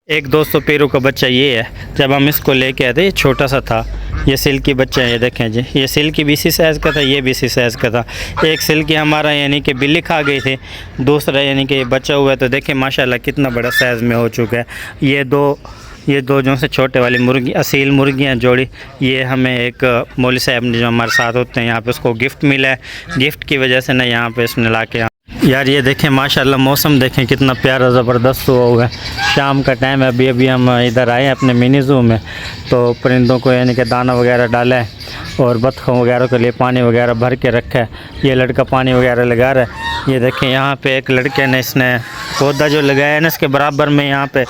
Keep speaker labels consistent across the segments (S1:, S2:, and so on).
S1: एक दोस्तों पेरू का बच्चा ये है। जब हम इसको लेके आए थे, ये छोटा सा था। ये सिल्की बच्चा है, ये देखें जी। ये सिल्की भी इसी साइज़ का था, ये भी इसी साइज़ का था। एक सिल्की हमारा यानी कि बिल्ली खा गई थी, दूसरा यानी कि ये बच्चा हुआ है। तो देखें माशाल्लाह कितना बड़ा साइज़ में हो चुका है। ये दो जो से छोटे वाली मुर्गी, असील मुर्गियाँ जोड़ी, ये हमें एक मौलवी साहब ने जो हमारे साथ होते हैं यहाँ पे, उसको गिफ्ट मिला है। गिफ्ट की वजह से ना यहाँ पे इसने ला के यार ये देखें माशाल्लाह मौसम देखें कितना प्यारा ज़बरदस्त हुआ है। शाम का टाइम है, अभी हम इधर आए हैं अपने मिनी ज़ू में। तो परिंदों को यानी कि दाना वगैरह डाला है और बत्तखों वगैरह के लिए पानी वगैरह भर के रखा है। ये लड़का पानी वगैरह लगा रहा है। ये देखें यहाँ पे एक लड़के ने इसने पौधा जो लगाया है ना, इसके बराबर में यहाँ पे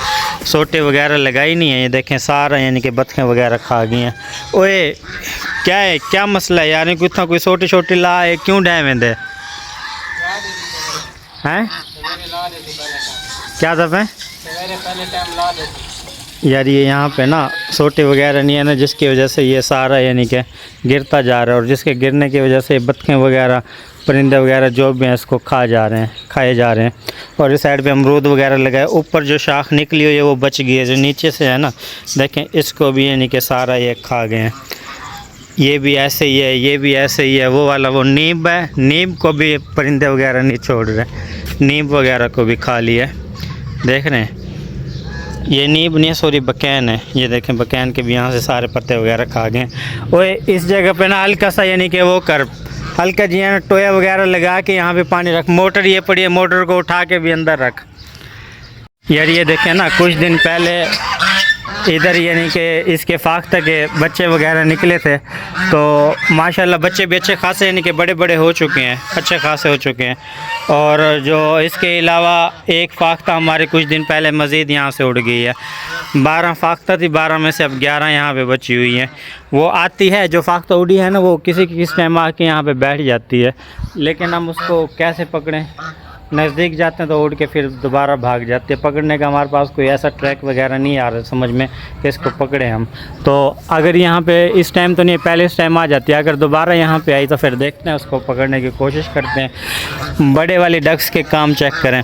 S1: सोटे वगैरह लगाई नहीं है। ये देखें सारा यानी कि बत्तखें वगैरह खा गई हैं। ओए क्या है, क्या मसला है यार? कोई छोटी छोटी ला है, क्यों डैम दे हैं? क्या दफ़े यार ये यहाँ पे ना सोटे वगैरह नहीं है ना, जिसकी वजह से ये सारा यानी कि गिरता जा रहा है। और जिसके गिरने की वजह से बत्तखें वगैरह, परिंदे वगैरह जो भी हैं इसको खाए जा रहे हैं। और इस साइड पे अमरूद वगैरह लगाए। ऊपर जो शाख निकली हुई है वो बच गई है, जो नीचे से है ना, देखें इसको भी यानी कि सारा ये खा गए हैं। ये भी ऐसे ही है, ये भी ऐसे ही है। वो वाला वो नीम है, नीम को भी परिंदे वगैरह नहीं छोड़ रहे, नीम वगैरह को भी खा लिया। देख रहे हैं, ये नीम नहीं, सॉरी बकैन है। ये देखें बकैन के भी यहाँ से सारे पत्ते वगैरह खा गए। और इस जगह पे ना हल्का सा यानी कि वो कर, हल्का जी ना टोया वगैरह लगा के यहाँ पे पानी रख। मोटर ये पड़ी है, मोटर को उठा के भी अंदर रख। यार ये देखें ना, कुछ दिन पहले इधर यानी कि इसके फाख्ता के बच्चे वगैरह निकले थे। तो माशाल्लाह बच्चे भी अच्छे खासे यानी कि बड़े बड़े हो चुके हैं, अच्छे खासे हो चुके हैं। और जो इसके अलावा एक फाख्ता हमारे कुछ दिन पहले मज़ीद यहाँ से उड़ गई है। 12 फाख्ता थी, 12 में से अब 11 यहाँ पे बची हुई हैं। वो आती है, जो फाख्ता उड़ी है ना, वो किस टाइम आके यहाँ पे बैठ जाती है। लेकिन हम उसको कैसे पकड़ें? नज़दीक जाते हैं तो उड़ के फिर दोबारा भाग जाते हैं। पकड़ने का हमारे पास कोई ऐसा ट्रैक वगैरह नहीं आ रहा समझ में कि इसको पकड़े हम। तो अगर यहाँ पे इस टाइम तो नहीं, पहले इस टाइम आ जाती है। अगर दोबारा यहाँ पे आई तो फिर देखते हैं, उसको पकड़ने की कोशिश करते हैं। बड़े वाली डक्स के काम चेक करें,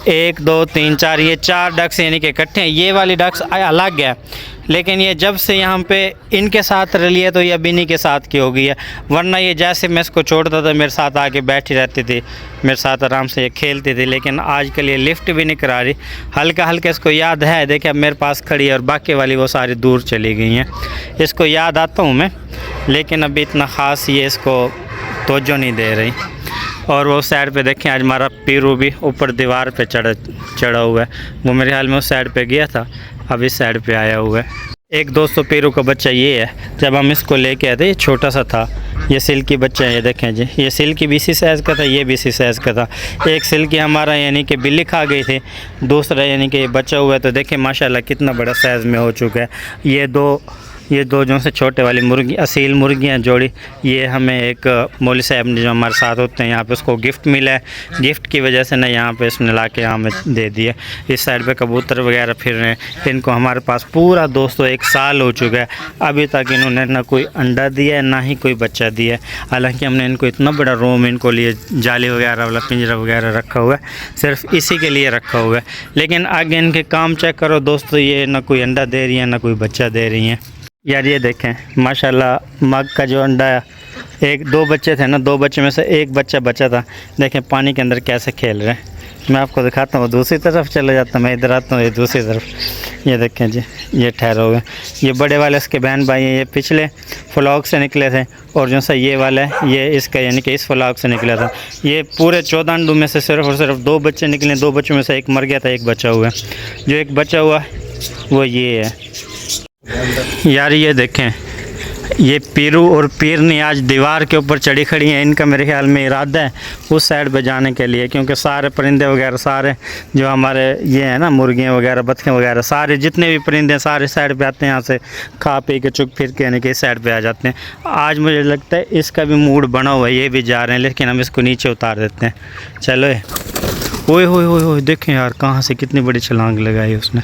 S1: 1 2 3 4, ये 4 डक्स यानी कि इकट्ठे हैं। ये वाली डक्स अलग है, लेकिन ये जब से यहाँ पे इनके साथ रली है तो ये अब इन्हीं के साथ की हो गई है। वरना ये जैसे मैं इसको छोड़ता था मेरे साथ आके बैठी रहती थी, मेरे साथ आराम से ये खेलती थी। लेकिन आजकल ये लिफ्ट भी नहीं करा रही। हल्का हल्का इसको याद है, देखिए अब मेरे पास खड़ी है, और बाकी वाली वो सारी दूर चली गई हैं। इसको याद आता हूँ मैं, लेकिन अभी इतना ख़ास ये इसको तवज्जो नहीं दे रही। और वो साइड पे देखें, आज हमारा पीरू भी ऊपर दीवार पे चढ़ा हुआ है। वो मेरे ख्याल में उस साइड पे गया था, अब इस साइड पे आया हुआ है। एक दोस्तों पेरू का बच्चा ये है। जब हम इसको लेके आए थे, ये छोटा सा था। ये सिल्की बच्चा है, ये देखें जी। ये सिल्की भी इसी साइज़ का था, ये भी इसी साइज़ का था। एक सिल्की हमारा यानी कि बिल्ली खा गई थी, दूसरा यानी कि ये बच्चा हुआ है। तो देखें माशाल्लाह कितना बड़ा साइज़ में हो चुका है। ये दो जो से छोटे वाली मुर्गी, असील मुर्गियाँ जोड़ी, ये हमें एक मौलवी साहब ने जो हमारे साथ होते हैं यहाँ पे, उसको गिफ्ट मिला है। गिफ्ट की वजह से ना यहाँ पे इसने ला के हमें दे दिया। इस साइड पे कबूतर वगैरह फिर रहे हैं। इनको हमारे पास पूरा दोस्तों 1 साल हो चुका है, अभी तक इन्होंने ना कोई अंडा दिया है ना ही कोई बच्चा दिया है। हालाँकि हमने इनको इतना बड़ा रूम इनको लिए जाली वगैरह वाला पिंजरा वगैरह रखा हुआ है, सिर्फ इसी के लिए रखा हुआ है। लेकिन आगे इनके काम चेक करो दोस्तों, ये ना कोई अंडा दे रही है ना कोई बच्चा दे रही हैं। यार ये देखें माशाल्लाह मग का जो अंडा है, 2 बच्चे थे ना, 2 बच्चे में से एक बच्चा बचा था। देखें पानी के अंदर कैसे खेल रहे हैं। मैं आपको दिखाता हूँ, दूसरी तरफ चले जाता हूँ, मैं इधर आता हूँ, ये दूसरी तरफ। ये देखें जी, ये ठहरे हुए। ये बड़े वाले इसके बहन भाई हैं, ये पिछले फ्लॉक से निकले थे। और जो सा ये वाला है, ये इसका यानी कि इस फ्लॉक से निकला था। ये पूरे 14 अंडों में से सिर्फ और सिर्फ 2 बच्चे निकले। 2 बच्चों में से एक मर गया था, एक बचा हुआ है। जो एक बचा हुआ वो ये है। यार ये देखें, ये पीरू और पीरनी आज दीवार के ऊपर चढ़ी खड़ी हैं। इनका मेरे ख्याल में इरादा है उस साइड पे जाने के लिए, क्योंकि सारे परिंदे वगैरह, सारे जो हमारे ये हैं ना, मुर्गियाँ वगैरह, बत्तखें वगैरह, सारे जितने भी परिंदे हैं सारे साइड पे आते हैं, यहाँ से खा पी के चुग फिर के यानी कि इस साइड पे आ जाते हैं। आज मुझे लगता है इसका भी मूड बना हुआ है, ये भी जा रहे हैं, लेकिन हम इसको नीचे उतार देते हैं। चलो ओए होए होए होए, देखें यार कहाँ से कितनी बड़ी छलांग लगाई उसने।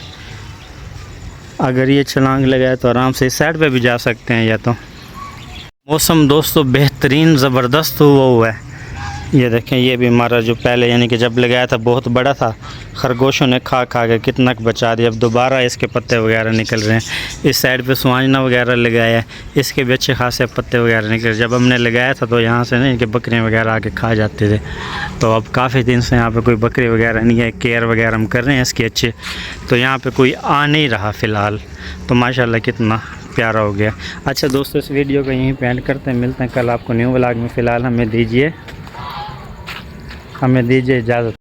S1: अगर ये छलांग लगाए तो आराम से इस साइड पे भी जा सकते हैं। या तो मौसम दोस्तों बेहतरीन ज़बरदस्त हुआ है। ये देखें, ये भी हमारा जो पहले यानी कि जब लगाया था बहुत बड़ा था, खरगोशों ने खा खा के कितना बचा दिया। अब दोबारा इसके पत्ते वगैरह निकल रहे हैं। इस साइड पे सुहाजना वगैरह लगाया है, इसके भी अच्छे खासे पत्ते वगैरह निकल रहे। जब हमने लगाया था तो यहाँ से ना इनके बकरियाँ वगैरह आके खा जाते थे। तो अब काफ़ी दिन से यहाँ पर कोई बकरी वगैरह नहीं है, केयर वगैरह हम कर रहे हैं इसकी अच्छे, तो यहाँ पर कोई आ नहीं रहा फ़िलहाल। तो माशाल्लाह कितना प्यारा हो गया। अच्छा दोस्तों, इस वीडियो को यहीं पे एंड करते हैं, मिलते हैं कल आपको न्यू व्लॉग में। फ़िलहाल हमें दीजिए इजाज़त।